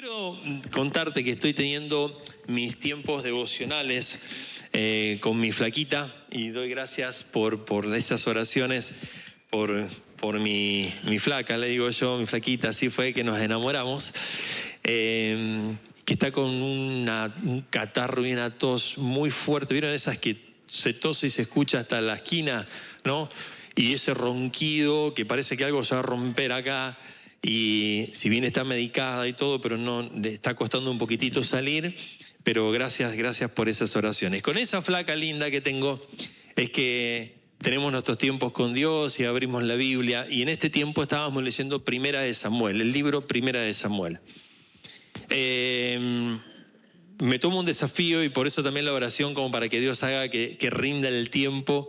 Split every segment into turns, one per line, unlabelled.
Quiero contarte que estoy teniendo mis tiempos devocionales con mi flaquita y doy gracias por esas oraciones, por mi flaca, le digo yo, mi flaquita, así fue que nos enamoramos, que está con un catarro y una tos muy fuerte. ¿Vieron esas que se tose y se escucha hasta la esquina, ¿no? Y ese ronquido que parece que algo se va a romper acá. Y si bien está medicada y todo, pero no, le está costando un poquitito salir, pero gracias por esas oraciones. Con esa flaca linda que tengo, es que tenemos nuestros tiempos con Dios y abrimos la Biblia, y en este tiempo estábamos leyendo Primera de Samuel, el libro Primera de Samuel. Me tomo un desafío y por eso también la oración, como para que Dios haga que rinda el tiempo,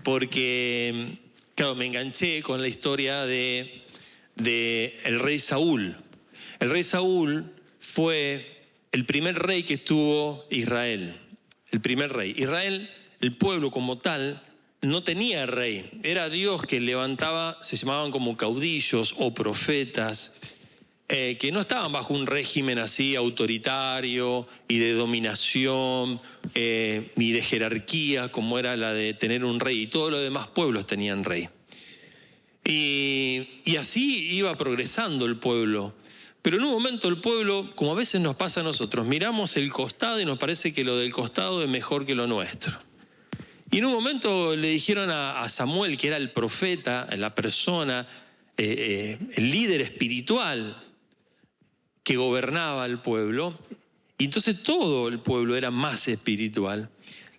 porque, claro, me enganché con la historia de el rey Saúl. El rey Saúl fue el primer rey que tuvo Israel. El primer rey. Israel, el pueblo como tal, no tenía rey. Era Dios que levantaba, se llamaban como caudillos o profetas, que no estaban bajo un régimen así autoritario y de dominación y de jerarquía como era la de tener un rey. Y todos los demás pueblos tenían rey. Y así iba progresando el pueblo. Pero en un momento el pueblo, como a veces nos pasa a nosotros, miramos el costado y nos parece que lo del costado es mejor que lo nuestro. Y en un momento le dijeron a Samuel, que era el profeta, la persona, el líder espiritual que gobernaba al pueblo, y entonces todo el pueblo era más espiritual.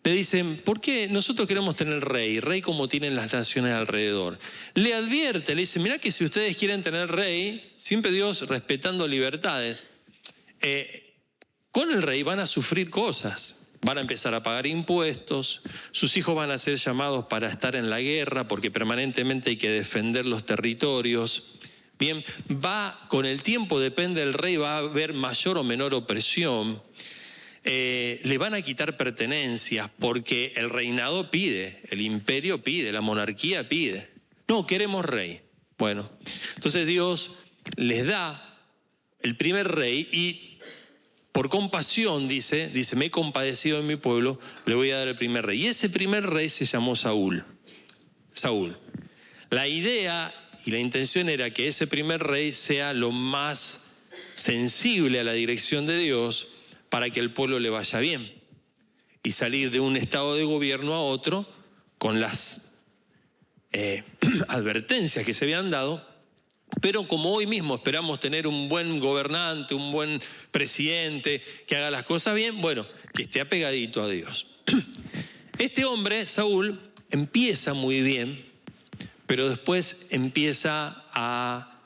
Le dicen, ¿por qué nosotros queremos tener rey como tienen las naciones alrededor? Le advierte, le dice, mirá que si ustedes quieren tener rey, siempre Dios respetando libertades, con el rey van a sufrir cosas. Van a empezar a pagar impuestos, sus hijos van a ser llamados para estar en la guerra porque permanentemente hay que defender los territorios. Bien, con el tiempo, depende del rey, va a haber mayor o menor opresión. Le van a quitar pertenencias porque el reinado pide, el imperio pide, la monarquía pide. No, queremos rey. Bueno, entonces Dios les da el primer rey y por compasión, dice, me he compadecido de mi pueblo, le voy a dar el primer rey. Y ese primer rey se llamó Saúl. Saúl. La idea y la intención era que ese primer rey sea lo más sensible a la dirección de Dios, para que el pueblo le vaya bien y salir de un estado de gobierno a otro con las advertencias que se habían dado. Pero como hoy mismo esperamos tener un buen gobernante, un buen presidente que haga las cosas bien, bueno, que esté apegadito a Dios. Este hombre, Saúl, empieza muy bien, pero después empieza a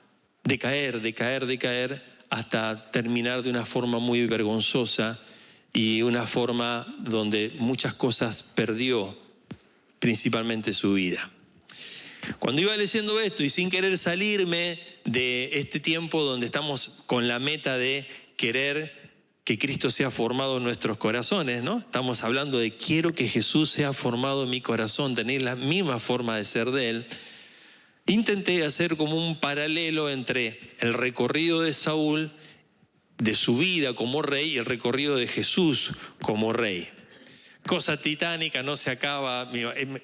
decaer, hasta terminar de una forma muy vergonzosa y una forma donde muchas cosas perdió, principalmente su vida. Cuando iba leyendo esto y sin querer salirme de este tiempo donde estamos con la meta de querer que Cristo sea formado en nuestros corazones, ¿no? Estamos hablando de quiero que Jesús sea formado en mi corazón, tener la misma forma de ser de Él. Intenté hacer como un paralelo entre el recorrido de Saúl, de su vida como rey, y el recorrido de Jesús como rey. Cosa titánica, no se acaba,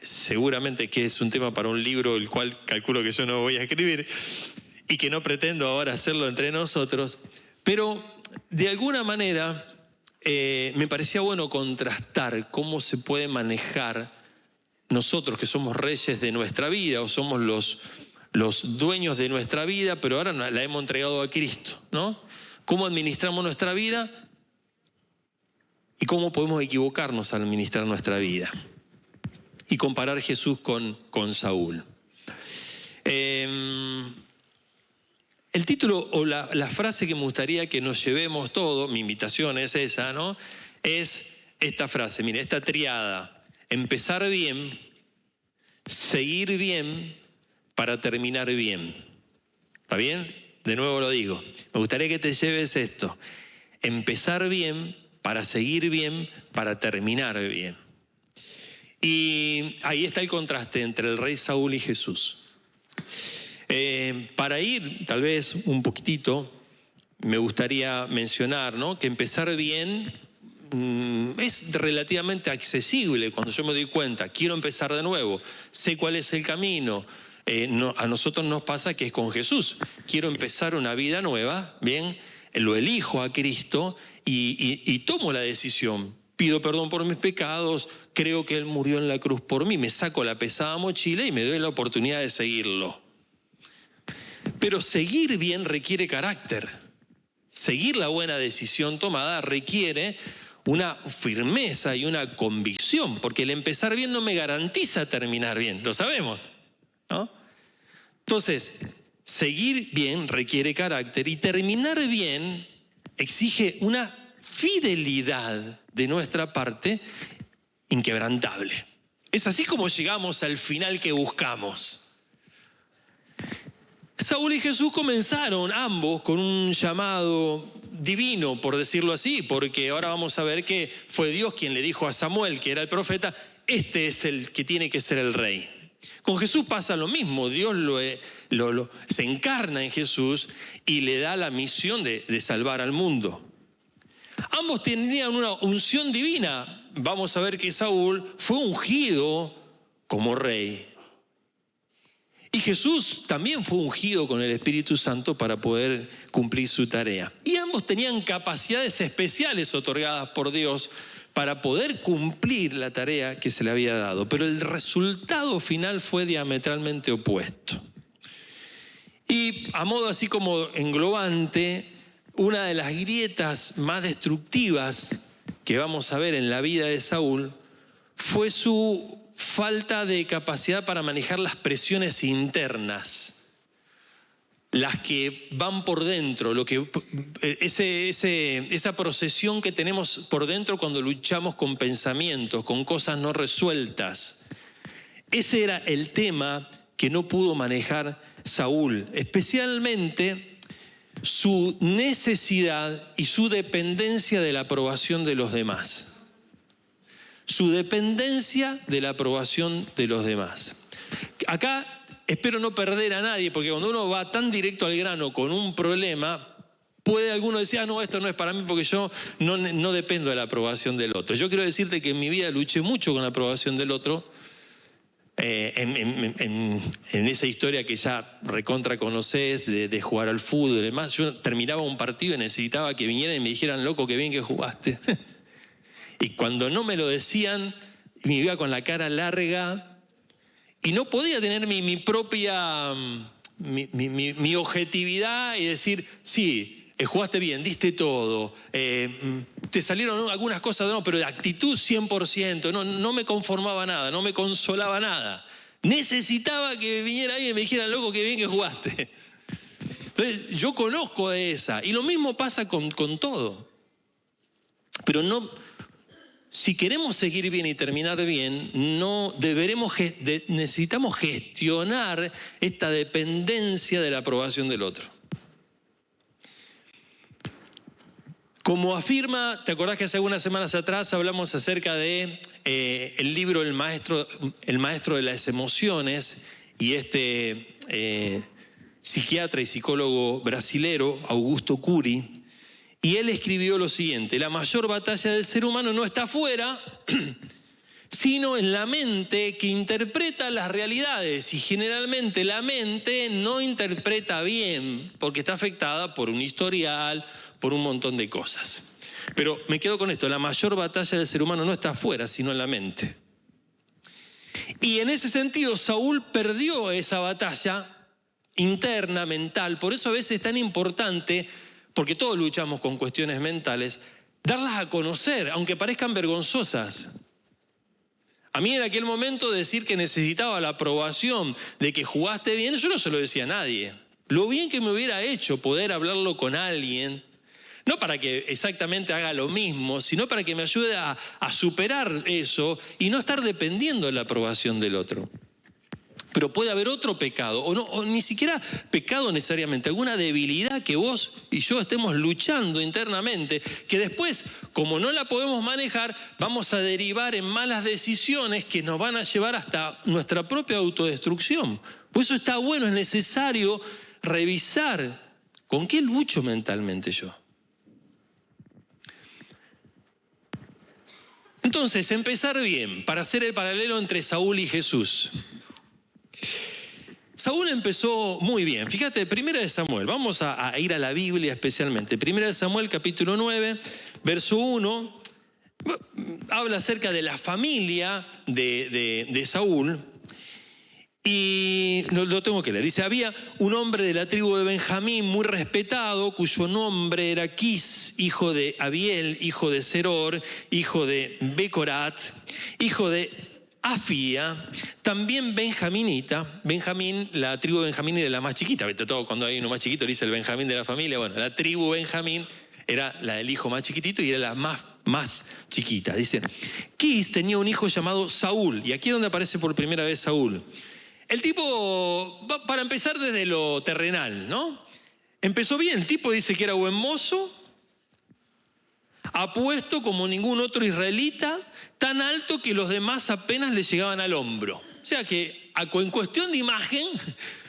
seguramente que es un tema para un libro, el cual calculo que yo no voy a escribir, y que no pretendo ahora hacerlo entre nosotros, pero de alguna manera me parecía bueno contrastar cómo se puede manejar nosotros que somos reyes de nuestra vida o somos los dueños de nuestra vida, pero ahora la hemos entregado a Cristo, ¿no? ¿Cómo administramos nuestra vida? ¿Y cómo podemos equivocarnos al administrar nuestra vida? Y comparar Jesús con Saúl. El título o la frase que me gustaría que nos llevemos todos, mi invitación es esa, ¿no? Es esta frase, mire, esta triada. Empezar bien, seguir bien, para terminar bien. ¿Está bien? De nuevo lo digo. Me gustaría que te lleves esto. Empezar bien, para seguir bien, para terminar bien. Y ahí está el contraste entre el rey Saúl y Jesús. Para ir tal vez un poquitito me gustaría mencionar, ¿no? Que empezar bien es relativamente accesible. Cuando yo me doy cuenta, quiero empezar de nuevo, sé cuál es el camino. A nosotros nos pasa que es con Jesús. Quiero empezar una vida nueva, bien, lo elijo a Cristo y tomo la decisión. Pido perdón por mis pecados, creo que Él murió en la cruz por mí, me saco la pesada mochila y me doy la oportunidad de seguirlo. Pero seguir bien requiere carácter. Seguir la buena decisión tomada requiere una firmeza y una convicción, porque el empezar bien no me garantiza terminar bien, lo sabemos, ¿no? Entonces, seguir bien requiere carácter y terminar bien exige una fidelidad de nuestra parte inquebrantable. Es así como llegamos al final que buscamos. Saúl y Jesús comenzaron ambos con un llamado divino, por decirlo así, porque ahora vamos a ver que fue Dios quien le dijo a Samuel, que era el profeta, este es el que tiene que ser el rey. Con Jesús pasa lo mismo, Dios se encarna en Jesús y le da la misión de salvar al mundo. Ambos tenían una unción divina. Vamos a ver que Saúl fue ungido como rey. Y Jesús también fue ungido con el Espíritu Santo para poder cumplir su tarea. Y ambos tenían capacidades especiales otorgadas por Dios para poder cumplir la tarea que se le había dado. Pero el resultado final fue diametralmente opuesto. Y a modo así como englobante, una de las grietas más destructivas que vamos a ver en la vida de Saúl fue su falta de capacidad para manejar las presiones internas, las que van por dentro, esa procesión que tenemos por dentro cuando luchamos con pensamientos, con cosas no resueltas. Ese era el tema que no pudo manejar Saúl, especialmente su necesidad y su dependencia de la aprobación de los demás. Su dependencia de la aprobación de los demás. Acá espero no perder a nadie, porque cuando uno va tan directo al grano con un problema, puede alguno decir, no, esto no es para mí porque yo no dependo de la aprobación del otro. Yo quiero decirte que en mi vida luché mucho con la aprobación del otro, en esa historia que ya recontra conocés, de jugar al fútbol y demás. Yo terminaba un partido y necesitaba que vinieran y me dijeran, loco, qué bien que jugaste. Y cuando no me lo decían, me iba con la cara larga y no podía tener mi propia objetividad y decir, sí, jugaste bien, diste todo, te salieron algunas cosas, pero de actitud 100%, no me conformaba nada, no me consolaba nada. Necesitaba que viniera alguien y me dijera, loco, qué bien que jugaste. Entonces, yo conozco de esa. Y lo mismo pasa con todo. Pero si queremos seguir bien y terminar bien, necesitamos gestionar esta dependencia de la aprobación del otro. Como afirma, ¿te acordás que hace algunas semanas atrás hablamos acerca de el libro El maestro de las emociones y psiquiatra y psicólogo brasilero, Augusto Cury? Y él escribió lo siguiente: la mayor batalla del ser humano no está afuera, sino en la mente que interpreta las realidades. Y generalmente la mente no interpreta bien porque está afectada por un historial, por un montón de cosas. Pero me quedo con esto: la mayor batalla del ser humano no está afuera, sino en la mente. Y en ese sentido, Saúl perdió esa batalla interna, mental. Por eso a veces es tan importante, porque todos luchamos con cuestiones mentales, darlas a conocer, aunque parezcan vergonzosas. A mí en aquel momento decir que necesitaba la aprobación de que jugaste bien, yo no se lo decía a nadie. Lo bien que me hubiera hecho poder hablarlo con alguien, no para que exactamente haga lo mismo, sino para que me ayude a superar eso y no estar dependiendo de la aprobación del otro. Pero puede haber otro pecado, o ni siquiera pecado necesariamente, alguna debilidad que vos y yo estemos luchando internamente, que después, como no la podemos manejar, vamos a derivar en malas decisiones que nos van a llevar hasta nuestra propia autodestrucción. Por eso está bueno, es necesario revisar ¿Con qué lucho mentalmente yo? Entonces, empezar bien, para hacer el paralelo entre Saúl y Jesús. Saúl empezó muy bien. Fíjate, 1 de Samuel, vamos a ir a la Biblia especialmente. 1 de Samuel, capítulo 9, verso 1, habla acerca de la familia de Saúl. Y lo tengo que leer. Dice, había un hombre de la tribu de Benjamín muy respetado, cuyo nombre era Quis, hijo de Abiel, hijo de Seror, hijo de Becorat, hijo de Afía, también benjaminita. Benjamín, la tribu de Benjamín era la más chiquita. ¿Viste? Todo cuando hay uno más chiquito dice el Benjamín de la familia. Bueno, la tribu Benjamín era la del hijo más chiquitito y era la más chiquita. Dice, Quis tenía un hijo llamado Saúl. Y aquí es donde aparece por primera vez Saúl. El tipo, para empezar desde lo terrenal, ¿no? Empezó bien, el tipo dice que era buen mozo, apuesto como ningún otro israelita, tan alto que los demás apenas le llegaban al hombro. O sea que en cuestión de imagen,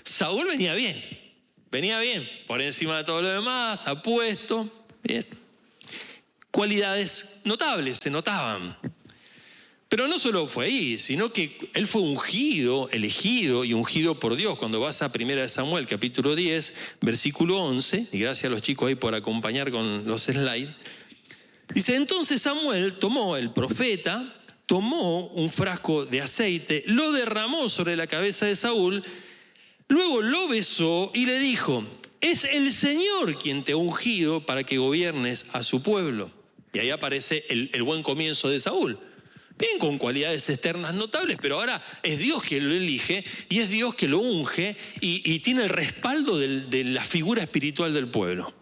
Saúl venía bien, por encima de todo lo demás, apuesto, bien. Cualidades notables, se notaban. Pero no solo fue ahí, sino que él fue ungido, elegido y ungido por Dios. Cuando vas a 1 de Samuel, capítulo 10, versículo 11, y gracias a los chicos ahí por acompañar con los slides, dice, entonces Samuel el profeta, tomó un frasco de aceite, lo derramó sobre la cabeza de Saúl, luego lo besó y le dijo, es el Señor quien te ha ungido para que gobiernes a su pueblo. Y ahí aparece el buen comienzo de Saúl. Bien, con cualidades externas notables, pero ahora es Dios quien lo elige y es Dios que lo unge y tiene el respaldo de la figura espiritual del pueblo.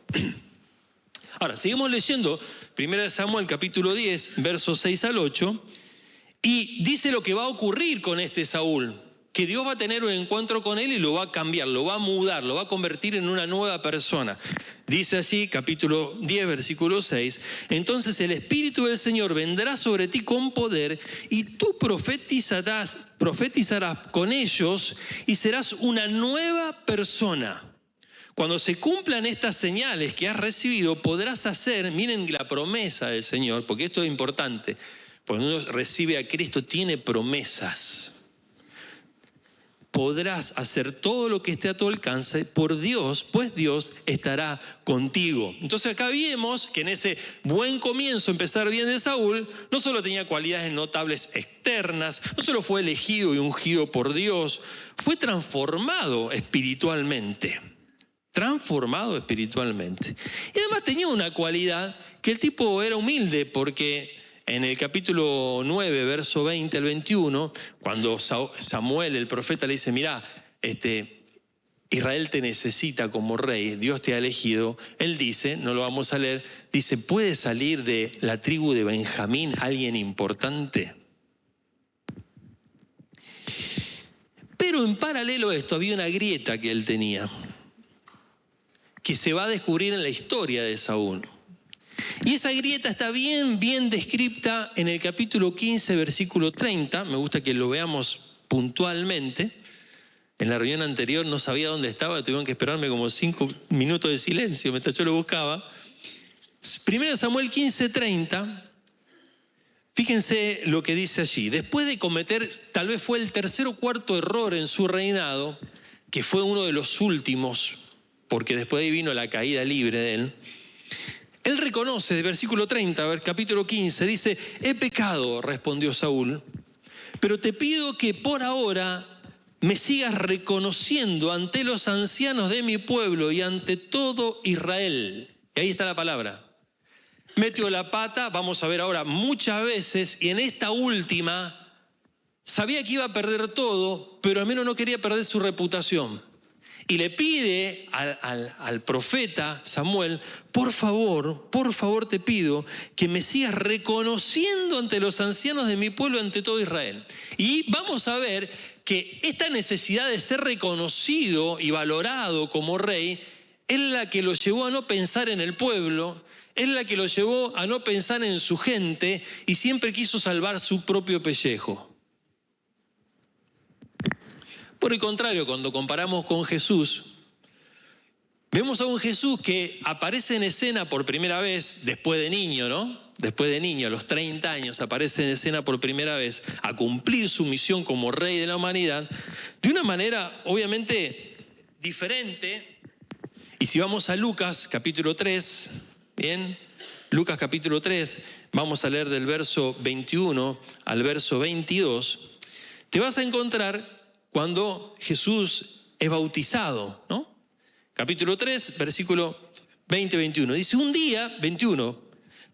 Ahora, seguimos leyendo 1 Samuel capítulo 10, versos 6 al 8, y dice lo que va a ocurrir con este Saúl, que Dios va a tener un encuentro con él y lo va a cambiar, lo va a mudar, lo va a convertir en una nueva persona. Dice así, capítulo 10, versículo 6, entonces el Espíritu del Señor vendrá sobre ti con poder y tú profetizarás con ellos y serás una nueva persona. Cuando se cumplan estas señales que has recibido, podrás hacer, miren la promesa del Señor, porque esto es importante, cuando uno recibe a Cristo tiene promesas. Podrás hacer todo lo que esté a tu alcance por Dios, pues Dios estará contigo. Entonces acá vemos que en ese buen comienzo, empezar bien de Saúl, no solo tenía cualidades notables externas, no solo fue elegido y ungido por Dios, fue transformado espiritualmente. Y además tenía una cualidad que el tipo era humilde, porque en el capítulo 9, verso 20 al 21, cuando Samuel, el profeta, le dice, mirá, Israel te necesita como rey, Dios te ha elegido, él dice, no lo vamos a leer, dice, ¿puede salir de la tribu de Benjamín alguien importante? Pero en paralelo a esto había una grieta que él tenía, que se va a descubrir en la historia de Saúl. Y esa grieta está bien descrita en el capítulo 15, versículo 30. Me gusta que lo veamos puntualmente. En la reunión anterior no sabía dónde estaba, tuvieron que esperarme como 5 minutos de silencio mientras yo lo buscaba. 1 Samuel 15, 30. Fíjense lo que dice allí. Después de cometer, tal vez fue el tercer o cuarto error en su reinado, que fue uno de los últimos, porque después de ahí vino la caída libre de él. Él reconoce, de versículo 30, capítulo 15, dice, he pecado, respondió Saúl, pero te pido que por ahora me sigas reconociendo ante los ancianos de mi pueblo y ante todo Israel. Y ahí está la palabra. Metió la pata, vamos a ver ahora, muchas veces, y en esta última, sabía que iba a perder todo, pero al menos no quería perder su reputación. Y le pide al profeta Samuel, por favor te pido que me sigas reconociendo ante los ancianos de mi pueblo, ante todo Israel. Y vamos a ver que esta necesidad de ser reconocido y valorado como rey es la que lo llevó a no pensar en el pueblo, es la que lo llevó a no pensar en su gente y siempre quiso salvar su propio pellejo. Por el contrario, cuando comparamos con Jesús, Vemos a un Jesús que aparece en escena por primera vez después de niño, ¿no? Después de niño, a los 30 años, aparece en escena por primera vez a cumplir su misión como rey de la humanidad de una manera obviamente diferente. Y si vamos a Lucas capítulo 3, bien, Lucas capítulo 3, vamos a leer del verso 21 al verso 22, te vas a encontrar cuando Jesús es bautizado, ¿no? Capítulo 3, versículo 20-21. Dice un día, 21,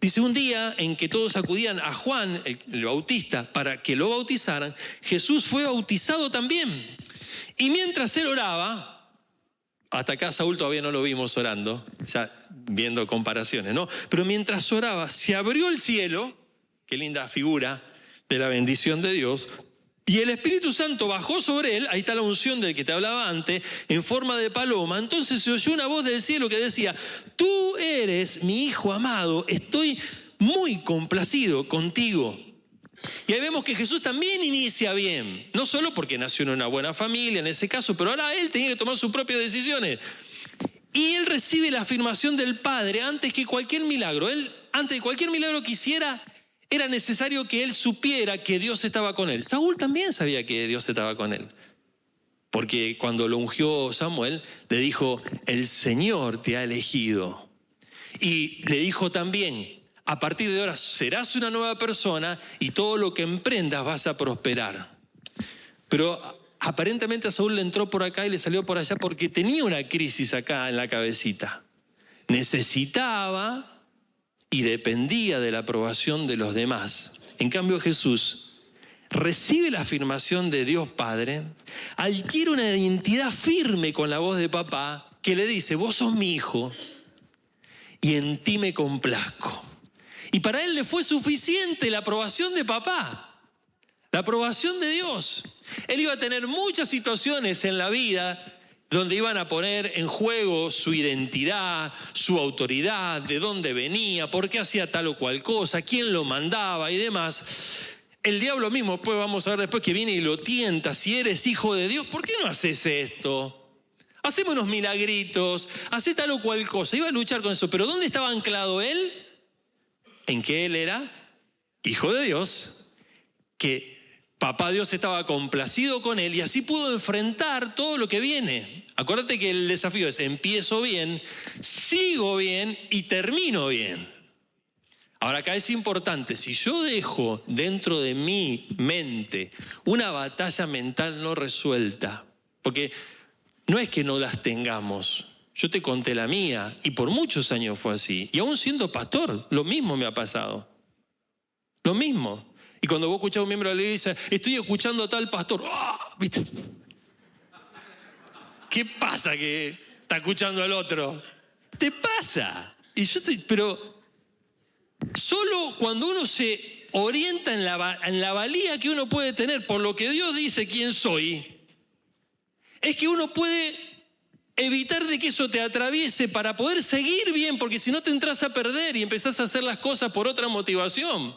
dice un día en que todos acudían a Juan, el Bautista, para que lo bautizaran, Jesús fue bautizado también. Y mientras él oraba, hasta acá Saúl todavía no lo vimos orando, ya viendo comparaciones, ¿no? Pero mientras oraba, se abrió el cielo, qué linda figura de la bendición de Dios, y el Espíritu Santo bajó sobre él, ahí está la unción del que te hablaba antes, en forma de paloma. Entonces se oyó una voz del cielo que decía, tú eres mi Hijo amado, estoy muy complacido contigo. Y ahí vemos que Jesús también inicia bien, no solo porque nació en una buena familia en ese caso, pero ahora él tenía que tomar sus propias decisiones. Y él recibe la afirmación del Padre antes que cualquier milagro. Él, antes de cualquier milagro que hiciera, era necesario que él supiera que Dios estaba con él. Saúl también sabía que Dios estaba con él. Porque cuando lo ungió Samuel, le dijo, el Señor te ha elegido. Y le dijo también, a partir de ahora serás una nueva persona y todo lo que emprendas vas a prosperar. Pero aparentemente a Saúl le entró por acá y le salió por allá porque tenía una crisis acá en la cabecita. Necesitaba y dependía de la aprobación de los demás. En cambio Jesús recibe la afirmación de Dios Padre, adquiere una identidad firme con la voz de papá que le dice, vos sos mi hijo y en ti me complazco. Y para él le fue suficiente la aprobación de papá, la aprobación de Dios. Él iba a tener muchas situaciones en la vida donde iban a poner en juego su identidad, su autoridad, de dónde venía, por qué hacía tal o cual cosa, quién lo mandaba y demás. El diablo mismo, pues vamos a ver después que viene y lo tienta, si eres hijo de Dios, ¿por qué no haces esto? Hacemos unos milagritos, hace tal o cual cosa. Iba a luchar con eso, pero ¿dónde estaba anclado él? En que él era hijo de Dios, que papá Dios estaba complacido con él y así pudo enfrentar todo lo que viene. Acuérdate que el desafío es empiezo bien, sigo bien y termino bien. Ahora acá es importante, si yo dejo dentro de mi mente una batalla mental no resuelta, porque no es que no las tengamos, yo te conté la mía y por muchos años fue así. Y aún siendo pastor, lo mismo me ha pasado. Lo mismo. Y cuando vos escuchás a un miembro de la iglesia, estoy escuchando a tal pastor. ¡Oh! ¿Viste? ¿Qué pasa que está escuchando al otro? Te pasa. Pero solo cuando uno se orienta en la valía que uno puede tener por lo que Dios dice quién soy, es que uno puede evitar de que eso te atraviese para poder seguir bien, porque si no te entras a perder y empezás a hacer las cosas por otra motivación.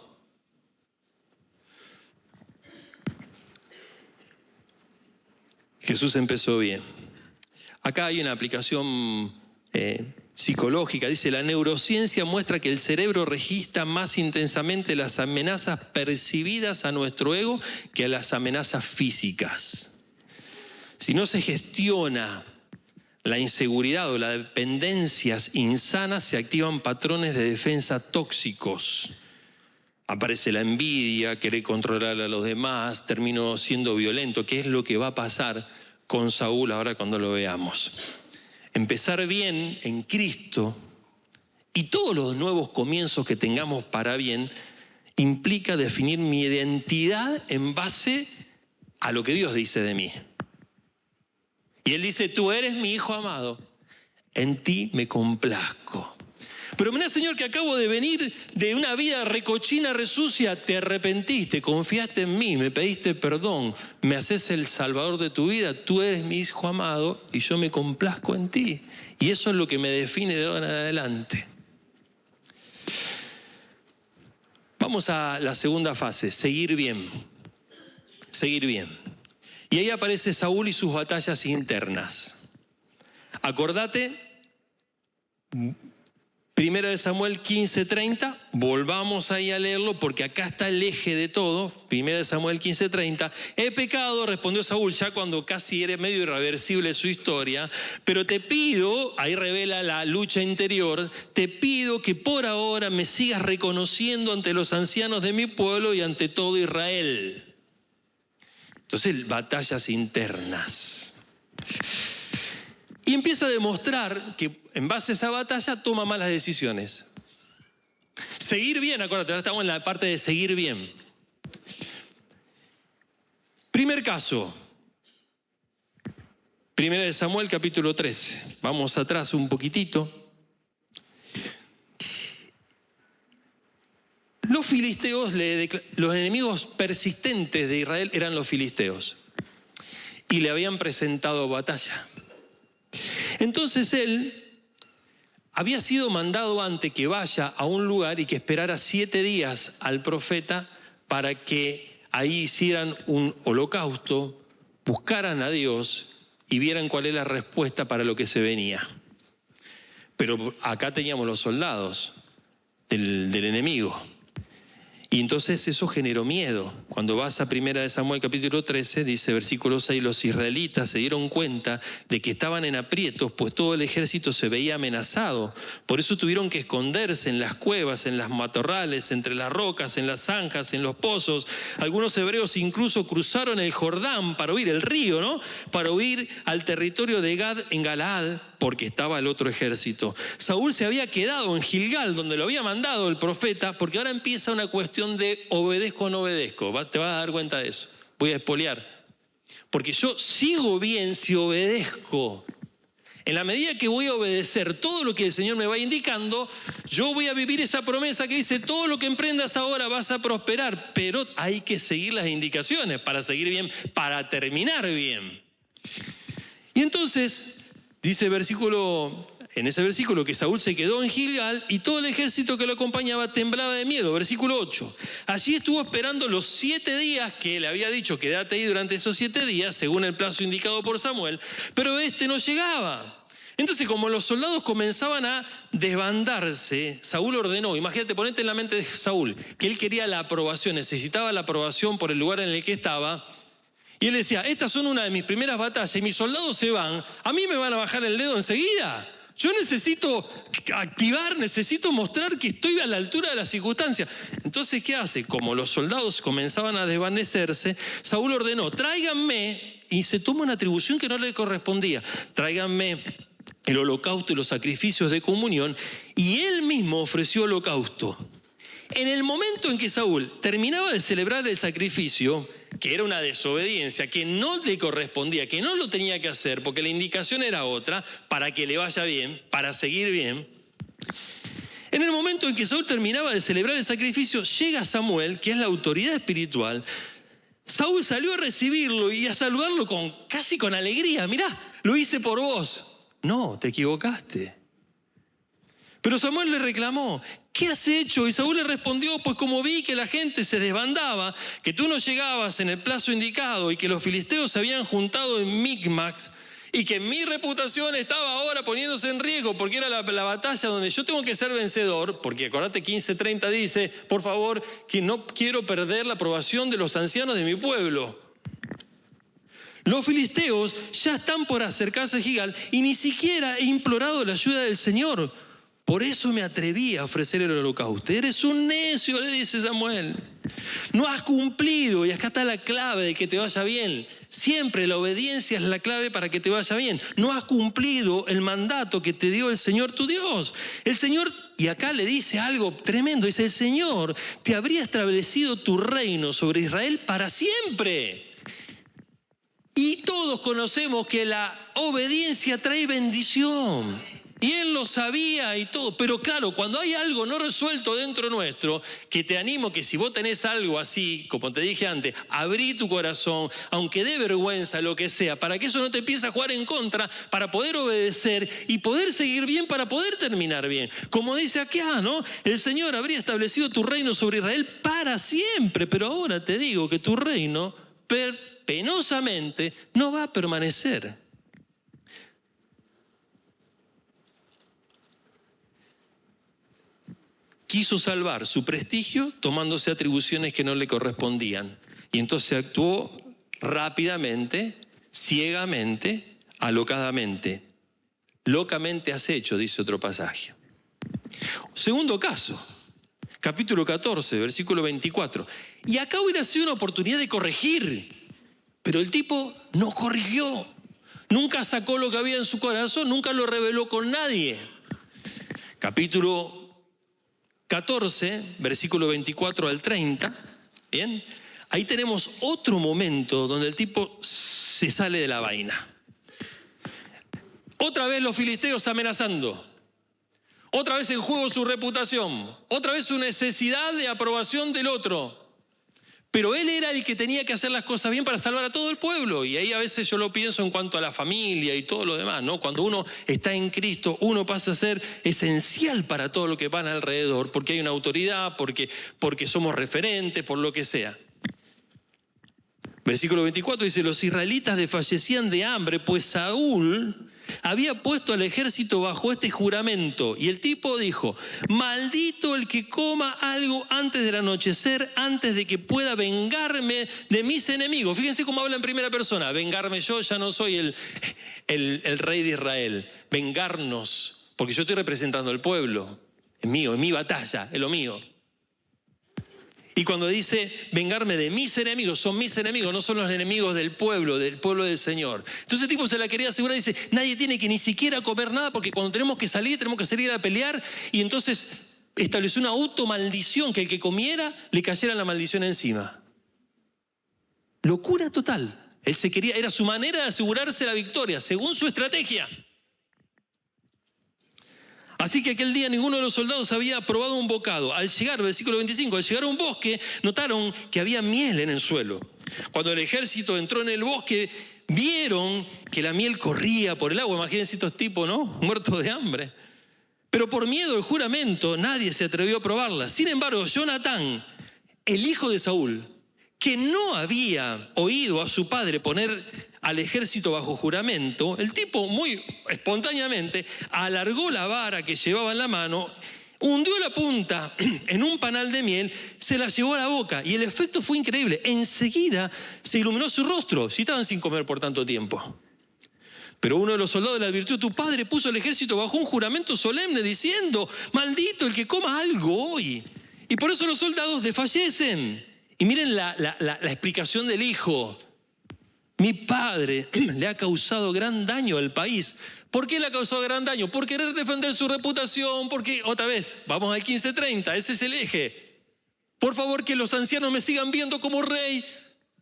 Jesús empezó bien. Acá hay una aplicación psicológica. Dice, la neurociencia muestra que el cerebro registra más intensamente las amenazas percibidas a nuestro ego que a las amenazas físicas. Si no se gestiona la inseguridad o las dependencias insanas, se activan patrones de defensa tóxicos. Aparece la envidia, querer controlar a los demás, termino siendo violento. ¿Qué es lo que va a pasar con Saúl ahora cuando lo veamos? Empezar bien en Cristo y todos los nuevos comienzos que tengamos para bien implica definir mi identidad en base a lo que Dios dice de mí. Y Él dice, tú eres mi hijo amado, en ti me complazco. Pero mirá, Señor, que acabo de venir de una vida recochina, resucia, te arrepentiste, confiaste en mí, me pediste perdón, me haces el salvador de tu vida, tú eres mi hijo amado y yo me complazco en ti. Y eso es lo que me define de ahora en adelante. Vamos a la segunda fase, seguir bien. Seguir bien. Y ahí aparece Saúl y sus batallas internas. Acordate Primera de Samuel 15:30, volvamos ahí a leerlo porque acá está el eje de todo. Primera de Samuel 15:30, he pecado, respondió Saúl, ya cuando casi era medio irreversible su historia, pero te pido, ahí revela la lucha interior, te pido que por ahora me sigas reconociendo ante los ancianos de mi pueblo y ante todo Israel. Entonces, batallas internas. Y empieza a demostrar que en base a esa batalla toma malas decisiones. Seguir bien, acuérdate, ahora estamos en la parte de seguir bien. Primer caso. Primera de Samuel, capítulo 13. Vamos atrás un poquitito. Los filisteos, los enemigos persistentes de Israel eran los filisteos. Y le habían presentado batalla. Entonces él había sido mandado antes que vaya a un lugar y que esperara 7 días al profeta para que ahí hicieran un holocausto, buscaran a Dios y vieran cuál es la respuesta para lo que se venía. Pero acá teníamos los soldados del enemigo. Y entonces eso generó miedo. Cuando vas a Primera de Samuel capítulo 13, dice versículo 6, los israelitas se dieron cuenta de que estaban en aprietos, pues todo el ejército se veía amenazado. Por eso tuvieron que esconderse en las cuevas, en las matorrales, entre las rocas, en las zanjas, en los pozos. Algunos hebreos incluso cruzaron el Jordán para huir, el río, ¿no? Para huir al territorio de Gad en Galaad, porque estaba el otro ejército. Saúl se había quedado en Gilgal, donde lo había mandado el profeta, porque ahora empieza una cuestión de obedezco o no obedezco. Te vas a dar cuenta de eso. Voy a espolear. Porque yo sigo bien si obedezco. En la medida que voy a obedecer todo lo que el Señor me va indicando, yo voy a vivir esa promesa que dice, todo lo que emprendas ahora vas a prosperar, pero hay que seguir las indicaciones para seguir bien, para terminar bien. Y entonces, dice en ese versículo que Saúl se quedó en Gilgal y todo el ejército que lo acompañaba temblaba de miedo. Versículo 8. Allí estuvo esperando los 7 días que le había dicho, quédate ahí durante esos 7 días, según el plazo indicado por Samuel, pero no llegaba. Entonces, como los soldados comenzaban a desbandarse, Saúl ordenó, imagínate, ponete en la mente de Saúl, que él quería la aprobación, necesitaba la aprobación por el lugar en el que estaba. Y él decía, estas son una de mis primeras batallas y mis soldados se van, ¿a mí me van a bajar el dedo enseguida? Yo necesito activar, necesito mostrar que estoy a la altura de las circunstancias. Entonces, ¿qué hace? Como los soldados comenzaban a desvanecerse, Saúl ordenó, tráiganme, y se toma una atribución que no le correspondía, tráiganme el holocausto y los sacrificios de comunión, y él mismo ofreció holocausto. En el momento en que Saúl terminaba de celebrar el sacrificio, que era una desobediencia, que no le correspondía, que no lo tenía que hacer, porque la indicación era otra, para que le vaya bien, para seguir bien. En el momento en que Saúl terminaba de celebrar el sacrificio, llega Samuel, que es la autoridad espiritual. Saúl salió a recibirlo y a saludarlo casi con alegría. Mirá, lo hice por vos. No, te equivocaste. Pero Samuel le reclamó, ¿qué has hecho? Y Saúl le respondió, pues como vi que la gente se desbandaba, que tú no llegabas en el plazo indicado y que los filisteos se habían juntado en Micmax y que mi reputación estaba ahora poniéndose en riesgo porque era la batalla donde yo tengo que ser vencedor, porque acordate 15:30 dice, por favor, que no quiero perder la aprobación de los ancianos de mi pueblo. Los filisteos ya están por acercarse a Gilgal y ni siquiera he implorado la ayuda del Señor. Por eso me atreví a ofrecer el holocausto. Eres un necio, le dice Samuel. No has cumplido, y acá está la clave de que te vaya bien. Siempre la obediencia es la clave para que te vaya bien. No has cumplido el mandato que te dio el Señor tu Dios. El Señor, y acá le dice algo tremendo, dice, el Señor te habría establecido tu reino sobre Israel para siempre. Y todos conocemos que la obediencia trae bendición. Y él lo sabía y todo, pero claro, cuando hay algo no resuelto dentro nuestro, que te animo que si vos tenés algo así, como te dije antes, abrí tu corazón, aunque dé vergüenza, lo que sea, para que eso no te empiece a jugar en contra, para poder obedecer y poder seguir bien, para poder terminar bien. Como dice acá, ¿no? El Señor habría establecido tu reino sobre Israel para siempre, pero ahora te digo que tu reino penosamente no va a permanecer. quiso salvar su prestigio tomándose atribuciones que no le correspondían. Y entonces actuó rápidamente, ciegamente, alocadamente. Locamente has hecho, dice otro pasaje. Segundo caso, capítulo 14, versículo 24. Y acá hubiera sido una oportunidad de corregir, pero el tipo no corrigió. Nunca sacó lo que había en su corazón, nunca lo reveló con nadie. Capítulo 14, versículo 24 al 30, ¿bien? Ahí tenemos otro momento donde el tipo se sale de la vaina. Otra vez los filisteos amenazando. Otra vez en juego su reputación. Otra vez su necesidad de aprobación del otro. Pero él era el que tenía que hacer las cosas bien para salvar a todo el pueblo. Y ahí a veces yo lo pienso en cuanto a la familia y todo lo demás, ¿no? Cuando uno está en Cristo, uno pasa a ser esencial para todo lo que van alrededor, porque hay una autoridad, porque somos referentes, por lo que sea. Versículo 24 dice, los israelitas desfallecían de hambre, pues Saúl había puesto al ejército bajo este juramento. Y el tipo dijo, maldito el que coma algo antes del anochecer, antes de que pueda vengarme de mis enemigos. Fíjense cómo habla en primera persona, vengarme yo, ya no soy el rey de Israel. Vengarnos, porque yo estoy representando al pueblo, es mío, es mi batalla, es lo mío. Y cuando dice vengarme de mis enemigos, son mis enemigos, no son los enemigos del pueblo del Señor. Entonces el tipo se la quería asegurar y dice, nadie tiene que ni siquiera comer nada porque cuando tenemos que salir a pelear. Y entonces estableció una automaldición, que el que comiera le cayera la maldición encima. Locura total. Él era su manera de asegurarse la victoria, según su estrategia. Así que aquel día ninguno de los soldados había probado un bocado. Al llegar, versículo 25, al llegar a un bosque, notaron que había miel en el suelo. Cuando el ejército entró en el bosque, vieron que la miel corría por el agua. Imagínense estos tipos, ¿no? Muertos de hambre. Pero por miedo al juramento, nadie se atrevió a probarla. Sin embargo, Jonatán, el hijo de Saúl, que no había oído a su padre poner al ejército bajo juramento, el tipo muy espontáneamente alargó la vara que llevaba en la mano, hundió la punta en un panal de miel, se la llevó a la boca y el efecto fue increíble. Enseguida se iluminó su rostro, si estaban sin comer por tanto tiempo. Pero uno de los soldados le advirtió, tu padre puso al ejército bajo un juramento solemne diciendo, maldito el que coma algo hoy. Y por eso los soldados desfallecen. Y miren la explicación del hijo. Mi padre le ha causado gran daño al país. ¿Por qué le ha causado gran daño? Por querer defender su reputación, porque, otra vez, vamos al 15:30, ese es el eje. Por favor, que los ancianos me sigan viendo como rey.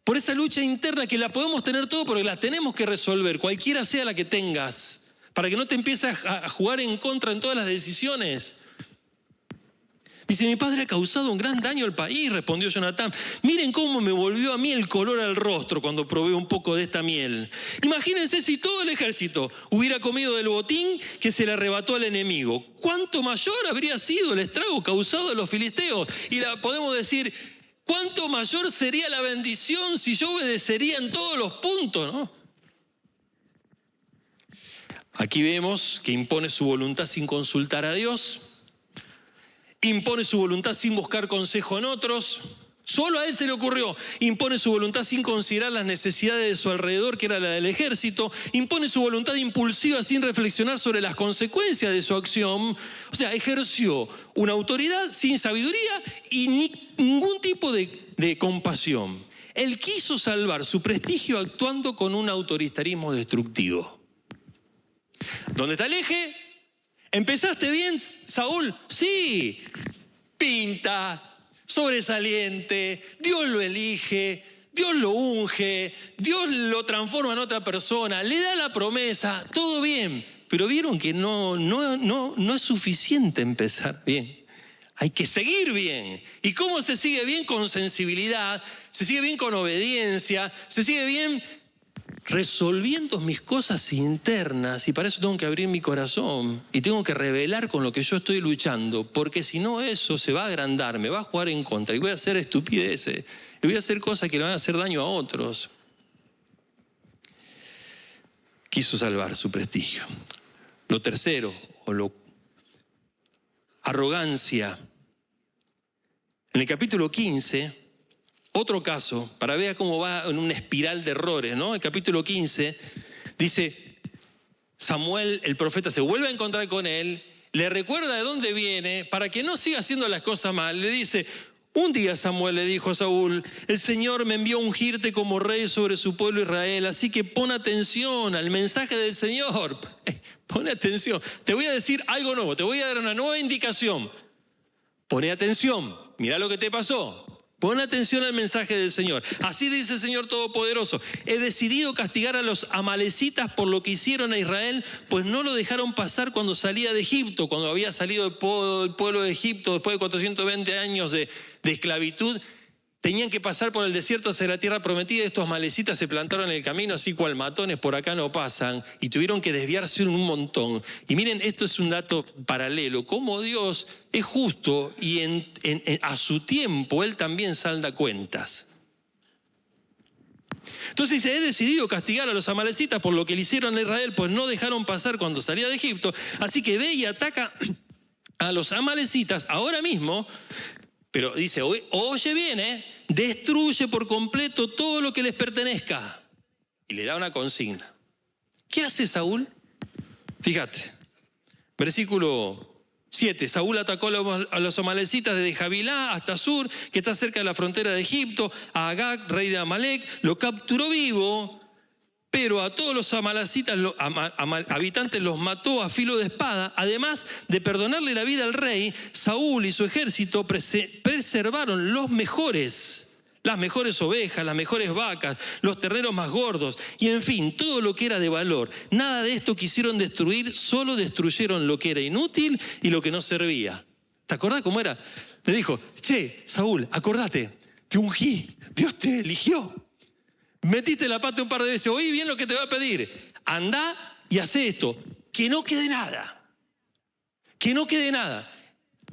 Por esa lucha interna que la podemos tener todo, pero la tenemos que resolver, cualquiera sea la que tengas, para que no te empieces a jugar en contra en todas las decisiones. Dice, mi padre ha causado un gran daño al país, respondió Jonatán. Miren cómo me volvió a mí el color al rostro cuando probé un poco de esta miel. Imagínense si todo el ejército hubiera comido del botín que se le arrebató al enemigo. ¿Cuánto mayor habría sido el estrago causado a los filisteos? Y podemos decir, ¿cuánto mayor sería la bendición si yo obedecería en todos los puntos, ¿no? Aquí vemos que impone su voluntad sin consultar a Dios. Impone su voluntad sin buscar consejo en otros. Solo a él se le ocurrió. Impone su voluntad sin considerar las necesidades de su alrededor, que era la del ejército. Impone su voluntad impulsiva sin reflexionar sobre las consecuencias de su acción. O sea, ejerció una autoridad sin sabiduría y ningún tipo de compasión. Él quiso salvar su prestigio actuando con un autoritarismo destructivo. ¿Dónde está el eje? ¿Empezaste bien, Saúl? Sí. Pinta, sobresaliente, Dios lo elige, Dios lo unge, Dios lo transforma en otra persona, le da la promesa, todo bien. Pero vieron que no es suficiente empezar bien. Hay que seguir bien. ¿Y cómo se sigue bien? Con sensibilidad, se sigue bien con obediencia, se sigue bien resolviendo mis cosas internas, y para eso tengo que abrir mi corazón y tengo que revelar con lo que yo estoy luchando, porque si no eso se va a agrandar, me va a jugar en contra y voy a hacer estupideces y voy a hacer cosas que le van a hacer daño a otros. Quiso salvar su prestigio. Lo tercero, arrogancia. En el capítulo 15, otro caso, para ver cómo va en una espiral de errores, ¿no? El capítulo 15 dice, Samuel, el profeta, se vuelve a encontrar con él, le recuerda de dónde viene, para que no siga haciendo las cosas mal. Le dice, un día Samuel le dijo a Saúl, el Señor me envió a ungirte como rey sobre su pueblo Israel, así que pon atención al mensaje del Señor. Pon atención, te voy a decir algo nuevo, te voy a dar una nueva indicación. Pone atención, mira lo que te pasó. Pon atención al mensaje del Señor. Así dice el Señor Todopoderoso. He decidido castigar a los amalecitas por lo que hicieron a Israel, pues no lo dejaron pasar cuando salía de Egipto, cuando había salido el pueblo de Egipto después de 420 años de esclavitud. Tenían que pasar por el desierto hacia la tierra prometida. Estos amalecitas se plantaron en el camino, así cual matones por acá no pasan, y tuvieron que desviarse un montón. Y miren, esto es un dato paralelo, cómo Dios es justo y a su tiempo Él también salda cuentas. Entonces dice, he decidido castigar a los amalecitas por lo que le hicieron a Israel, pues no dejaron pasar cuando salía de Egipto. Así que ve y ataca a los amalecitas ahora mismo. Pero dice, oye bien, destruye por completo todo lo que les pertenezca. Y le da una consigna. ¿Qué hace Saúl? Fíjate, versículo 7. Saúl atacó a los amalecitas desde Javilá hasta Sur, que está cerca de la frontera de Egipto, a Agag, rey de Amalec, lo capturó vivo, pero a todos los amalecitas, habitantes, los mató a filo de espada. Además de perdonarle la vida al rey, Saúl y su ejército preservaron las mejores ovejas, las mejores vacas, los terneros más gordos, y en fin, todo lo que era de valor. Nada de esto quisieron destruir, solo destruyeron lo que era inútil y lo que no servía. ¿Te acordás cómo era? Le dijo, che, Saúl, acordate, te ungí, Dios te eligió. Metiste la pata un par de veces, oí bien lo que te va a pedir. Andá y hacé esto, que no quede nada. Que no quede nada.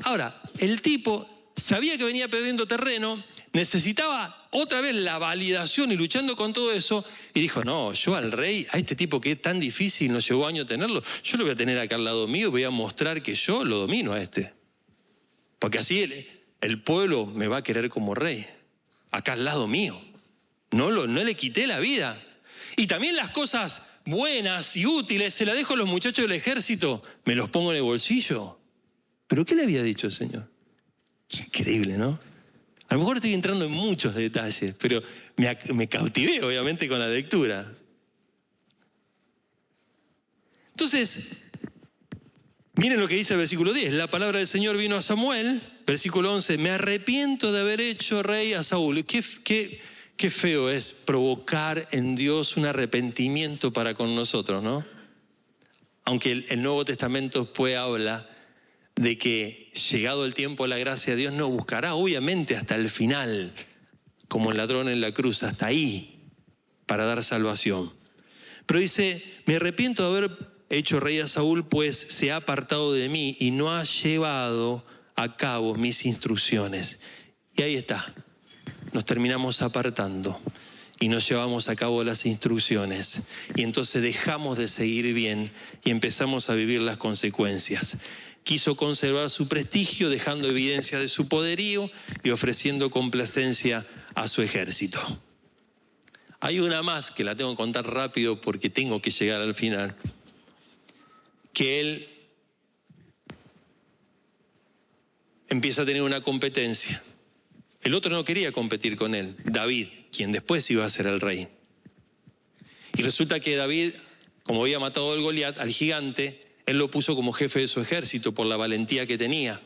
Ahora, el tipo sabía que venía perdiendo terreno, necesitaba otra vez la validación y luchando con todo eso, y dijo, no, yo al rey, a este tipo que es tan difícil, nos llevó años tenerlo, yo lo voy a tener acá al lado mío, voy a mostrar que yo lo domino a este. Porque así el pueblo me va a querer como rey, acá al lado mío. No le quité la vida. Y también las cosas buenas y útiles se las dejo a los muchachos del ejército, me los pongo en el bolsillo. ¿Pero qué le había dicho el Señor? Qué increíble, ¿no? A lo mejor estoy entrando en muchos detalles, pero me cautivé obviamente con la lectura. Entonces, miren lo que dice el versículo 10. La palabra del Señor vino a Samuel, versículo 11. Me arrepiento de haber hecho rey a Saúl. Qué feo es provocar en Dios un arrepentimiento para con nosotros, ¿no? Aunque el Nuevo Testamento después habla de que llegado el tiempo de la gracia de Dios nos buscará obviamente hasta el final, como el ladrón en la cruz, hasta ahí, para dar salvación. Pero dice, me arrepiento de haber hecho rey a Saúl, pues se ha apartado de mí y no ha llevado a cabo mis instrucciones. Y ahí está. Nos terminamos apartando y no llevamos a cabo las instrucciones. Y entonces dejamos de seguir bien y empezamos a vivir las consecuencias. Quiso conservar su prestigio, dejando evidencia de su poderío y ofreciendo complacencia a su ejército. Hay una más que la tengo que contar rápido porque tengo que llegar al final. Que él empieza a tener una competencia. El otro no quería competir con él, David, quien después iba a ser el rey. Y resulta que David, como había matado al Goliat, al gigante, él lo puso como jefe de su ejército por la valentía que tenía.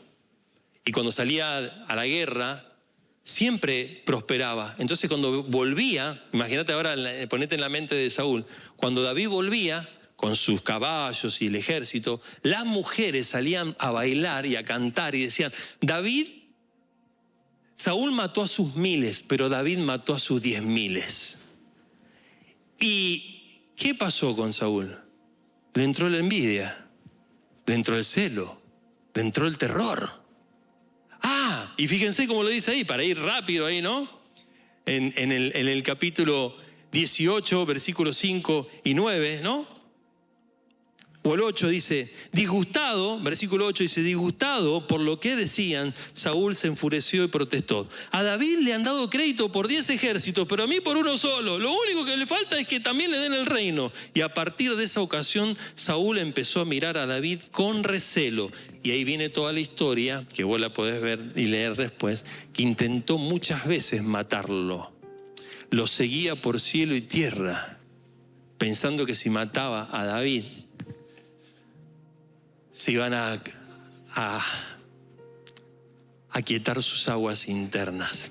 Y cuando salía a la guerra, siempre prosperaba. Entonces cuando volvía, imagínate ahora, ponete en la mente de Saúl, cuando David volvía con sus caballos y el ejército, las mujeres salían a bailar y a cantar y decían, Saúl mató a sus 1000, pero David mató a sus 10.000. ¿Y qué pasó con Saúl? Le entró la envidia, le entró el celo, le entró el terror. Y fíjense cómo lo dice ahí, para ir rápido ahí, ¿no? En el capítulo 18, versículos 5 y 9, ¿no? O el 8 dice, disgustado, versículo 8 dice, disgustado por lo que decían, Saúl se enfureció y protestó. A David le han dado crédito por 10 ejércitos, pero a mí por uno solo. Lo único que le falta es que también le den el reino. Y a partir de esa ocasión, Saúl empezó a mirar a David con recelo. Y ahí viene toda la historia, que vos la podés ver y leer después, que intentó muchas veces matarlo. Lo seguía por cielo y tierra, pensando que si mataba a David, se iban a aquietar sus aguas internas.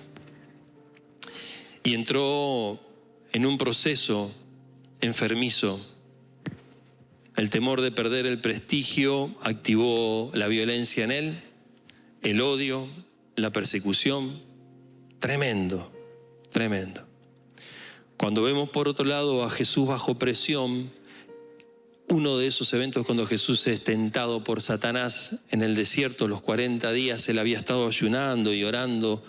Y entró en un proceso enfermizo. El temor de perder el prestigio activó la violencia en él, el odio, la persecución. Tremendo, tremendo. Cuando vemos por otro lado a Jesús bajo presión, uno de esos eventos cuando Jesús es tentado por Satanás en el desierto, los 40 días, él había estado ayunando y orando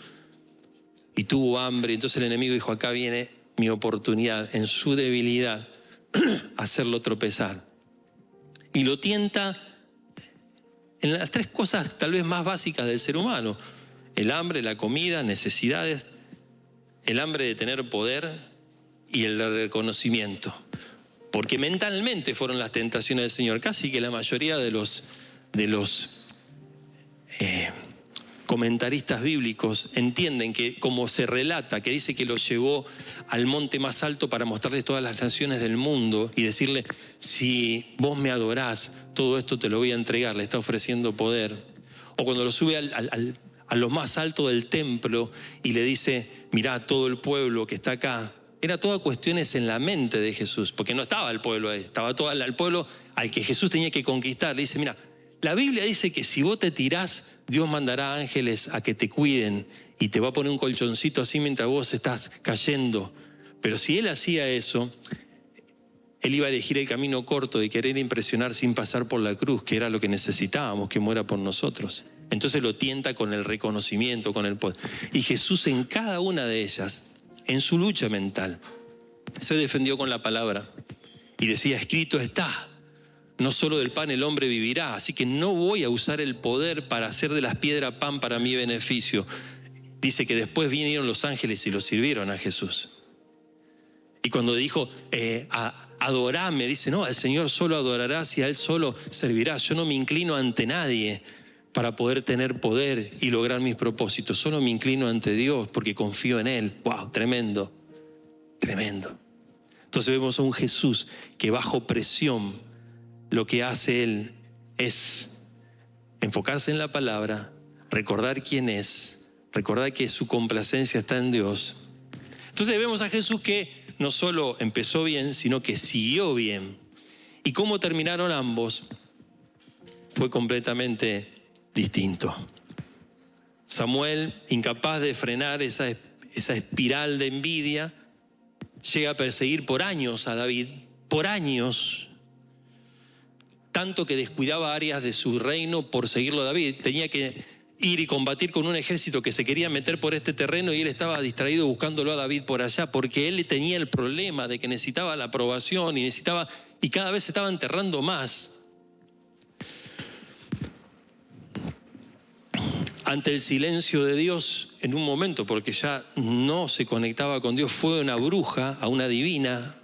y tuvo hambre. Entonces el enemigo dijo, acá viene mi oportunidad, en su debilidad, hacerlo tropezar. Y lo tienta en las 3 cosas tal vez más básicas del ser humano. El hambre, la comida, necesidades, el hambre de tener poder y el de reconocimiento. Porque mentalmente fueron las tentaciones del Señor. Casi que la mayoría de los comentaristas bíblicos entienden que, como se relata, que dice que lo llevó al monte más alto para mostrarles todas las naciones del mundo y decirle, si vos me adorás, todo esto te lo voy a entregar, le está ofreciendo poder. O cuando lo sube a lo más alto del templo y le dice, mirá todo el pueblo que está acá. Era todas cuestiones en la mente de Jesús, porque no estaba el pueblo ahí, estaba todo el pueblo al que Jesús tenía que conquistar. Le dice, mira, la Biblia dice que si vos te tirás, Dios mandará ángeles a que te cuiden y te va a poner un colchoncito así mientras vos estás cayendo. Pero si él hacía eso, él iba a elegir el camino corto de querer impresionar sin pasar por la cruz, que era lo que necesitábamos, que muera por nosotros. Entonces lo tienta con el reconocimiento, con el poder. Y Jesús en cada una de ellas, en su lucha mental, se defendió con la palabra y decía, escrito está, no solo del pan el hombre vivirá, así que no voy a usar el poder para hacer de las piedras pan para mi beneficio. Dice que después vinieron los ángeles y lo sirvieron a Jesús. Y cuando dijo, adorame, dice, no, al Señor solo adorarás y a Él solo servirás. Yo no me inclino ante nadie para poder tener poder y lograr mis propósitos. Solo me inclino ante Dios porque confío en Él. ¡Wow! Tremendo, tremendo. Entonces vemos a un Jesús que bajo presión lo que hace Él es enfocarse en la palabra, recordar quién es, recordar que su complacencia está en Dios. Entonces vemos a Jesús que no solo empezó bien, sino que siguió bien. ¿Y cómo terminaron ambos? Fue completamente distinto. Samuel, incapaz de frenar esa espiral de envidia, llega a perseguir por años a David, por años, tanto que descuidaba áreas de su reino por seguirlo a David. Tenía que ir y combatir con un ejército que se quería meter por este terreno y él estaba distraído buscándolo a David por allá, porque él tenía el problema de que necesitaba la aprobación y cada vez se estaba enterrando más. Ante el silencio de Dios, en un momento, porque ya no se conectaba con Dios, fue una bruja, a una divina,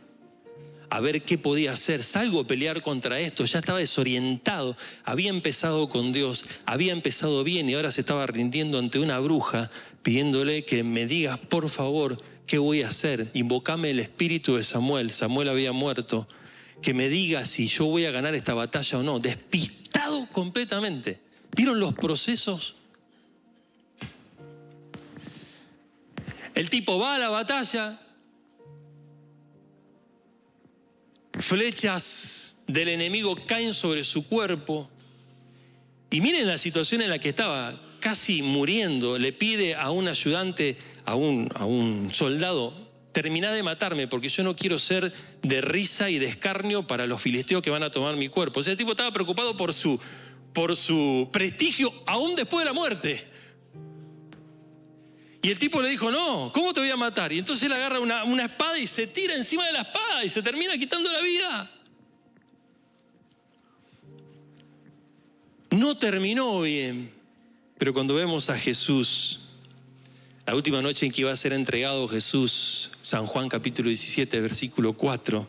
a ver qué podía hacer. Salgo a pelear contra esto, ya estaba desorientado, había empezado con Dios, había empezado bien y ahora se estaba rindiendo ante una bruja, pidiéndole que me digas, por favor, qué voy a hacer. Invocame el espíritu de Samuel, Samuel había muerto, que me diga si yo voy a ganar esta batalla o no. Despistado completamente. ¿Vieron los procesos? El tipo va a la batalla, flechas del enemigo caen sobre su cuerpo y miren la situación en la que estaba, casi muriendo. Le pide a un ayudante, a un soldado, terminá de matarme porque yo no quiero ser de risa y de escarnio para los filisteos que van a tomar mi cuerpo. O sea, el tipo estaba preocupado por su prestigio aún después de la muerte. Y el tipo le dijo, no, ¿cómo te voy a matar? Y entonces él agarra una espada y se tira encima de la espada y se termina quitando la vida. No terminó bien, pero cuando vemos a Jesús, la última noche en que iba a ser entregado Jesús, San Juan capítulo 17, versículo 4,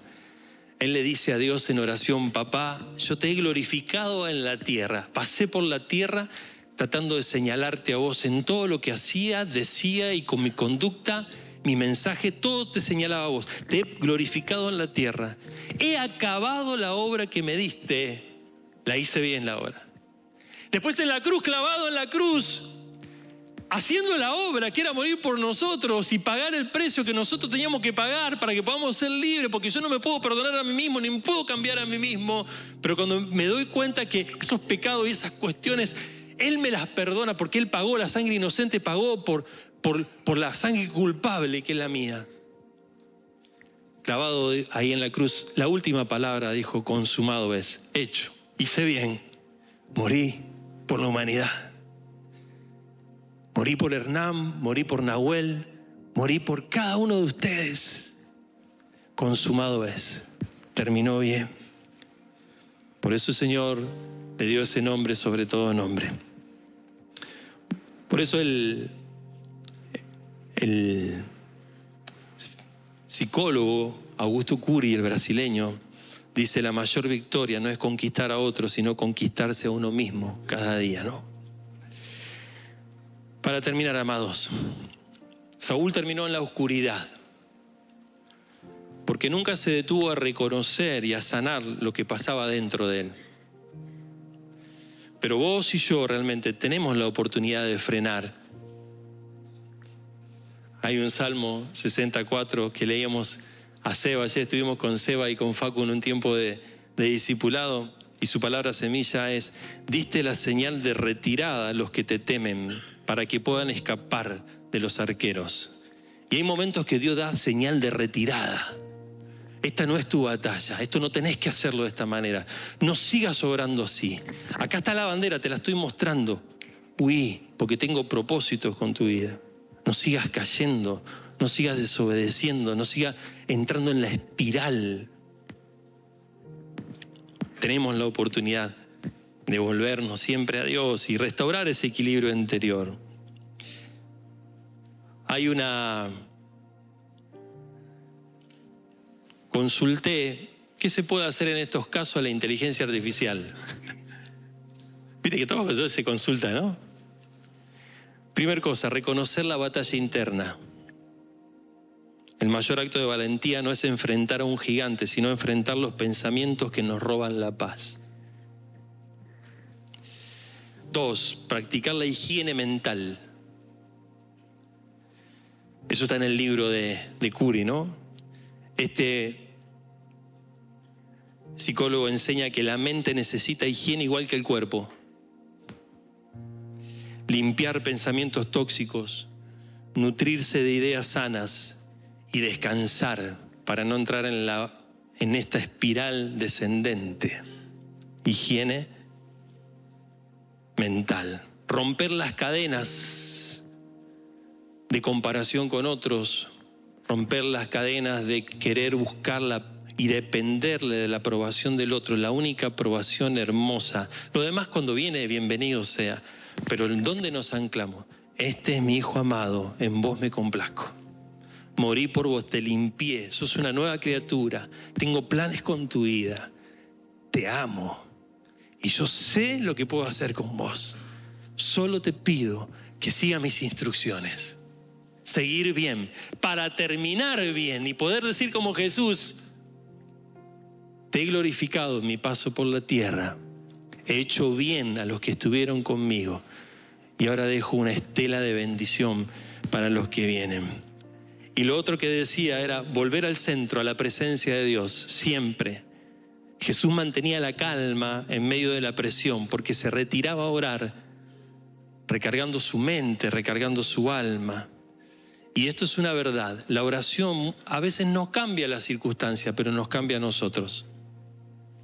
Él le dice a Dios en oración: papá, yo te he glorificado en la tierra. Pasé por la tierra tratando de señalarte a vos en todo lo que hacía, decía, y con mi conducta, mi mensaje, todo te señalaba a vos. Te he glorificado en la tierra. He acabado la obra que me diste. La hice bien la obra. Después en la cruz, clavado en la cruz, haciendo la obra que era morir por nosotros y pagar el precio que nosotros teníamos que pagar para que podamos ser libres, porque yo no me puedo perdonar a mí mismo, ni me puedo cambiar a mí mismo. Pero cuando me doy cuenta que esos pecados y esas cuestiones, Él me las perdona porque Él pagó, la sangre inocente pagó por la sangre culpable que es la mía. Clavado ahí en la cruz, la última palabra dijo: consumado es, hecho, hice bien, morí por la humanidad. Morí por Hernán, morí por Nahuel, morí por cada uno de ustedes. Consumado es, terminó bien. Por eso el Señor le dio ese nombre sobre todo nombre. Por eso el psicólogo Augusto Cury, el brasileño, dice: la mayor victoria no es conquistar a otros, sino conquistarse a uno mismo cada día, ¿no? Para terminar, amados, Saúl terminó en la oscuridad porque nunca se detuvo a reconocer y a sanar lo que pasaba dentro de él. Pero vos y yo realmente tenemos la oportunidad de frenar. Hay un Salmo 64 que leíamos a Seba. Ayer estuvimos con Seba y con Facu en un tiempo de discipulado, y su palabra semilla es: diste la señal de retirada a los que te temen, para que puedan escapar de los arqueros. Y hay momentos que Dios da señal de retirada. Esta no es tu batalla, esto no tenés que hacerlo de esta manera. No sigas obrando así. Acá está la bandera, te la estoy mostrando. Huí, porque tengo propósitos con tu vida. No sigas cayendo, no sigas desobedeciendo, no sigas entrando en la espiral. Tenemos la oportunidad de volvernos siempre a Dios y restaurar ese equilibrio interior. Consulté qué se puede hacer en estos casos a la inteligencia artificial. Viste que todo eso se consulta, ¿no? Primer cosa, reconocer la batalla interna. El mayor acto de valentía no es enfrentar a un gigante, sino enfrentar los pensamientos que nos roban la paz. 2, practicar la higiene mental. Eso está en el libro de Cury, ¿no? Este psicólogo enseña que la mente necesita higiene igual que el cuerpo. Limpiar pensamientos tóxicos, nutrirse de ideas sanas y descansar para no entrar en esta espiral descendente. Higiene mental. Romper las cadenas de comparación con otros, romper las cadenas de querer buscarla y dependerle de la aprobación del otro, la única aprobación hermosa. Lo demás, cuando viene, bienvenido sea. Pero ¿en dónde nos anclamos? Este es mi hijo amado, en vos me complazco. Morí por vos, te limpié, sos una nueva criatura, tengo planes con tu vida, te amo y yo sé lo que puedo hacer con vos. Solo te pido que sigas mis instrucciones. Seguir bien, para terminar bien y poder decir como Jesús: te he glorificado en mi paso por la tierra, he hecho bien a los que estuvieron conmigo y ahora dejo una estela de bendición para los que vienen. Y lo otro que decía era volver al centro, a la presencia de Dios, siempre. Jesús mantenía la calma en medio de la presión porque se retiraba a orar, recargando su mente, recargando su alma. Y esto es una verdad, la oración a veces no cambia la circunstancia, pero nos cambia a nosotros.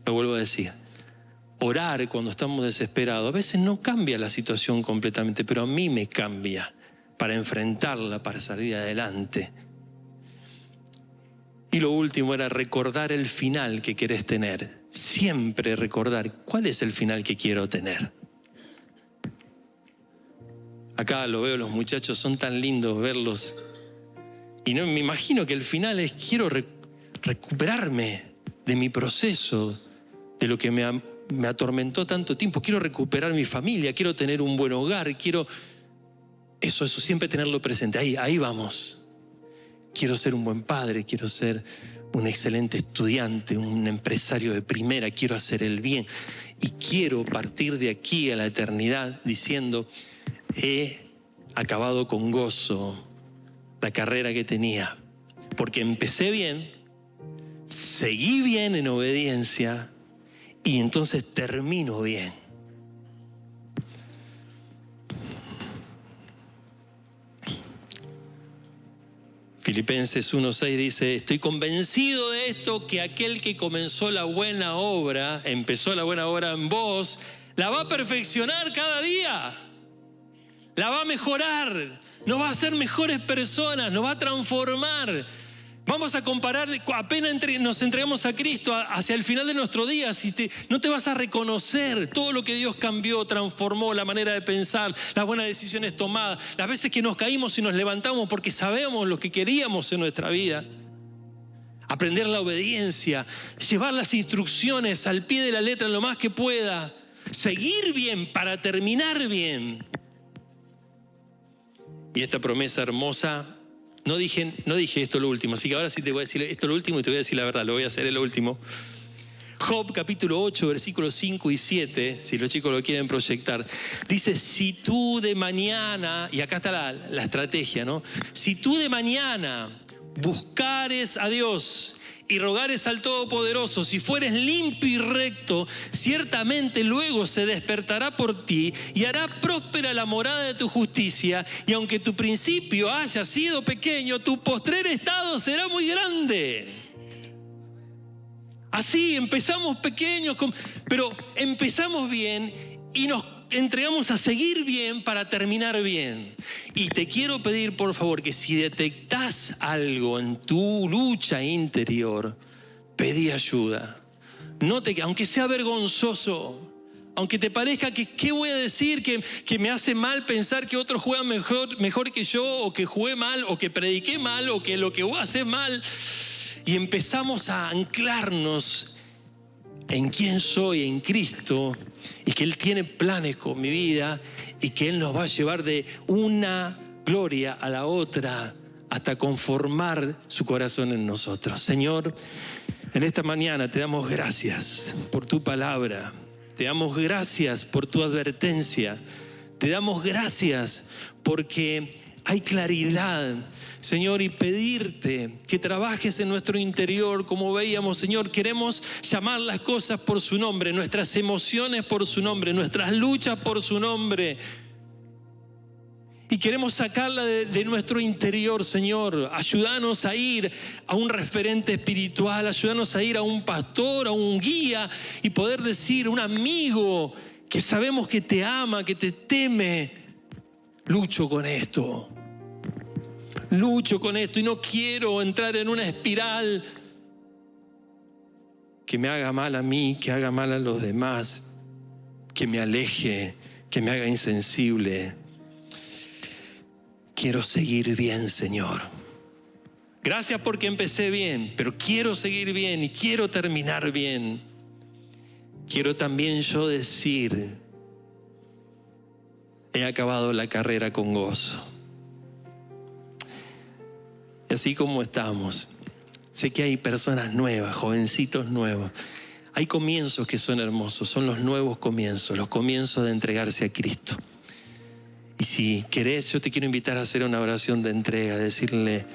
Lo vuelvo a decir, orar cuando estamos desesperados, a veces no cambia la situación completamente, pero a mí me cambia para enfrentarla, para salir adelante. Y lo último era recordar el final que querés tener. Siempre recordar cuál es el final que quiero tener. Acá lo veo, los muchachos son tan lindos verlos. Y no me imagino que el final es quiero recuperarme de mi proceso, de lo que me atormentó tanto tiempo. Quiero recuperar mi familia, quiero tener un buen hogar, quiero eso siempre tenerlo presente. Ahí vamos. Quiero ser un buen padre, quiero ser un excelente estudiante, un empresario de primera, quiero hacer el bien. Y quiero partir de aquí a la eternidad diciendo, he acabado con gozo la carrera que tenía, porque empecé bien, seguí bien en obediencia y entonces termino bien. Filipenses 1:6 dice, estoy convencido de esto, que aquel que comenzó la buena obra, empezó la buena obra en vos, la va a perfeccionar cada día, la va a mejorar, nos va a hacer mejores personas, nos va a transformar. Vamos a comparar, apenas nos entregamos a Cristo hacia el final de nuestro día, no te vas a reconocer todo lo que Dios cambió, transformó, la manera de pensar, las buenas decisiones tomadas, las veces que nos caímos y nos levantamos porque sabemos lo que queríamos en nuestra vida. Aprender la obediencia, llevar las instrucciones al pie de la letra lo más que pueda, seguir bien para terminar bien. Y esta promesa hermosa, no dije esto lo último, así que ahora sí te voy a decir esto lo último y te voy a decir la verdad, lo voy a hacer en lo último. Job capítulo 8, versículos 5 y 7, si los chicos lo quieren proyectar, dice, si tú de mañana, y acá está la estrategia, ¿no? Si tú de mañana buscares a Dios y rogares al Todopoderoso, si fueres limpio y recto, ciertamente luego se despertará por ti y hará próspera la morada de tu justicia, y aunque tu principio haya sido pequeño, tu postrer estado será muy grande. Así empezamos pequeños, pero empezamos bien y nos entregamos a seguir bien para terminar bien. Y te quiero pedir, por favor, que si detectás algo en tu lucha interior, pedí ayuda. Aunque sea vergonzoso, aunque te parezca que qué voy a decir, que me hace mal pensar que otros juegan mejor que yo, o que jugué mal, o que prediqué mal, o que lo que voy a hacer mal. Y empezamos a anclarnos en quién soy, en Cristo, y que Él tiene planes con mi vida, y que Él nos va a llevar de una gloria a la otra hasta conformar su corazón en nosotros. Señor, en esta mañana te damos gracias por tu palabra, te damos gracias por tu advertencia, te damos gracias porque hay claridad, Señor, y pedirte que trabajes en nuestro interior. Como veíamos, Señor, queremos llamar las cosas por su nombre, nuestras emociones por su nombre, nuestras luchas por su nombre. Y queremos sacarla de nuestro interior, Señor. Ayúdanos a ir a un referente espiritual, ayúdanos a ir a un pastor, a un guía, y poder decir, un amigo que sabemos que te ama, que te teme, lucho con esto y no quiero entrar en una espiral que me haga mal a mí, que haga mal a los demás, que me aleje, que me haga insensible. Quiero seguir bien, Señor. Gracias porque empecé bien, pero quiero seguir bien y quiero terminar bien. Quiero también yo decir, he acabado la carrera con gozo. Y así como estamos, sé que hay personas nuevas, jovencitos nuevos. Hay comienzos que son hermosos, son los nuevos comienzos, los comienzos de entregarse a Cristo. Y si querés, yo te quiero invitar a hacer una oración de entrega, decirle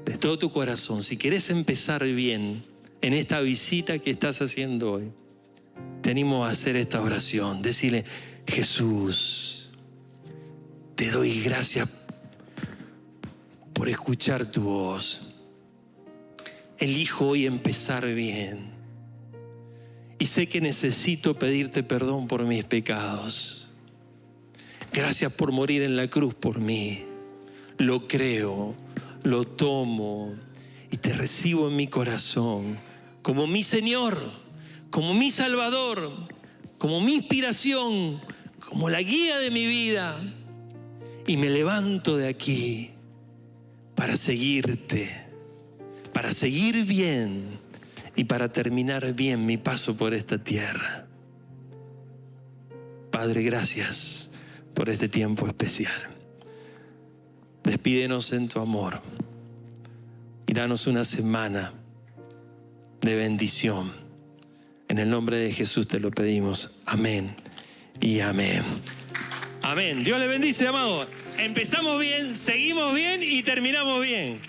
de todo tu corazón, si querés empezar bien en esta visita que estás haciendo hoy, te animo a hacer esta oración, decirle, Jesús, te doy gracias por escuchar tu voz. Elijo hoy empezar bien. Y sé que necesito pedirte perdón por mis pecados. Gracias por morir en la cruz por mí. Lo creo, lo tomo y te recibo en mi corazón como mi Señor, como mi Salvador, como mi inspiración, como la guía de mi vida. y me levanto de aquí para seguirte, para seguir bien y para terminar bien mi paso por esta tierra. Padre, gracias por este tiempo especial. Despídenos en tu amor y danos una semana de bendición. En el nombre de Jesús te lo pedimos. Amén y amén. Amén. Dios le bendice, amado. Empezamos bien, seguimos bien y terminamos bien.